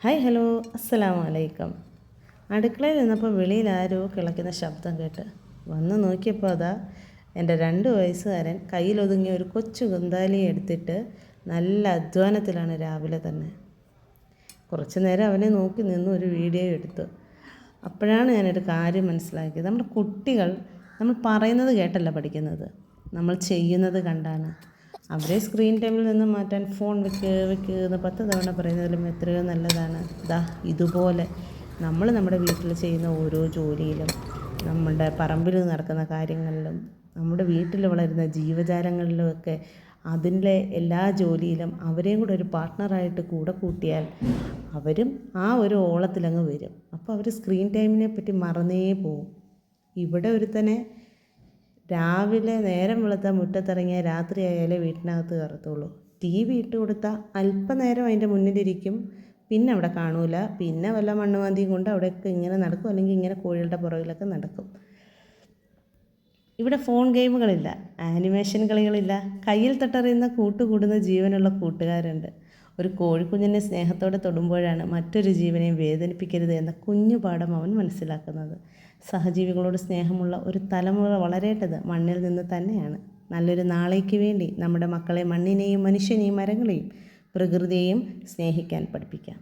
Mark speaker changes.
Speaker 1: Hi hello അസ്സലാമു അലൈക്കും. അടുക്കളയിൽ നിന്നപ്പോൾ വെളിയിൽ ആരോ കിളയ്ക്കുന്ന ശബ്ദം കേട്ട് വന്ന് നോക്കിയപ്പോൾ അതാ എൻ്റെ 2 വയസ്സുകാരൻ കയ്യിലൊതുങ്ങിയ ഒരു കൊച്ചു കുന്താലി എടുത്തിട്ട് നല്ല അധ്വാനത്തിലാണ് രാവിലെ തന്നെ. കുറച്ച് നേരം അവനെ നോക്കി നിന്ന് ഒരു വീഡിയോ എടുത്തു. അപ്പോഴാണ് ഞാനൊരു കാര്യം മനസ്സിലാക്കിയത്. നമ്മുടെ കുട്ടികൾ നമ്മൾ പറയുന്നത് കേട്ടല്ല പഠിക്കുന്നത്, നമ്മൾ ചെയ്യുന്നത് കണ്ടാണ്. അവരെ സ്ക്രീൻ ടൈമിൽ നിന്ന് മാറ്റാൻ ഫോൺ വെക്ക് എന്ന് 10 തവണ പറയുന്നതിലും എത്രയോ നല്ലതാണ് ഇതുപോലെ നമ്മൾ നമ്മുടെ വീട്ടിൽ ചെയ്യുന്ന ഓരോ ജോലിയിലും, നമ്മുടെ പറമ്പിൽ നടക്കുന്ന കാര്യങ്ങളിലും, നമ്മുടെ വീട്ടിൽ വളരുന്ന ജീവജാലങ്ങളിലുമൊക്കെ അതിൻ്റെ എല്ലാ ജോലിയിലും അവരെയും കൂടെ ഒരു പാർട്ട്ണറായിട്ട് കൂടെ കൂട്ടിയാൽ അവരും ആ ഒരു ഓളത്തിലങ്ങ് വരും. അപ്പോൾ അവർ സ്ക്രീൻ ടൈമിനെ പറ്റി മറന്നേ പോവും. ഇവിടെ ഒരുത്തനെ രാവിലെ നേരം വെളുത്താൽ മുറ്റത്തിറങ്ങിയാൽ രാത്രിയായാലേ വീട്ടിനകത്ത് കയറത്തുള്ളൂ. TV ഇട്ട് കൊടുത്താൽ അല്പനേരം അതിൻ്റെ മുന്നിലിരിക്കും, പിന്നെ അവിടെ കാണൂല. പിന്നെ വല്ല മണ്ണുമാന്തിയും കൊണ്ട് അവിടെയൊക്കെ ഇങ്ങനെ നടക്കും, അല്ലെങ്കിൽ ഇങ്ങനെ കോഴികളുടെ പുറകിലൊക്കെ നടക്കും. ഇവിടെ ഫോൺ ഗെയിമുകളില്ല, ആനിമേഷൻ കളികളില്ല. കയ്യിൽ തൊട്ടറിയുന്ന കൂട്ടുകൂടുന്ന ജീവനുള്ള കൂട്ടുകാരുണ്ട്. ഒരു കോഴിക്കുഞ്ഞിനെ സ്നേഹത്തോടെ തൊടുമ്പോഴാണ് മറ്റൊരു ജീവനെയും വേദനിപ്പിക്കരുത് എന്ന കുഞ്ഞു പാഠം അവൻ മനസ്സിലാക്കുന്നത്. സഹജീവികളോട് സ്നേഹമുള്ള ഒരു തലമുറ വളരേണ്ടത് മണ്ണിൽ നിന്ന് തന്നെയാണ്. നല്ലൊരു നാളേക്ക് വേണ്ടി നമ്മുടെ മക്കളെ മണ്ണിനെയും മനുഷ്യനെയും മരങ്ങളെയും പ്രകൃതിയെയും സ്നേഹിക്കാൻ പഠിപ്പിക്കാം.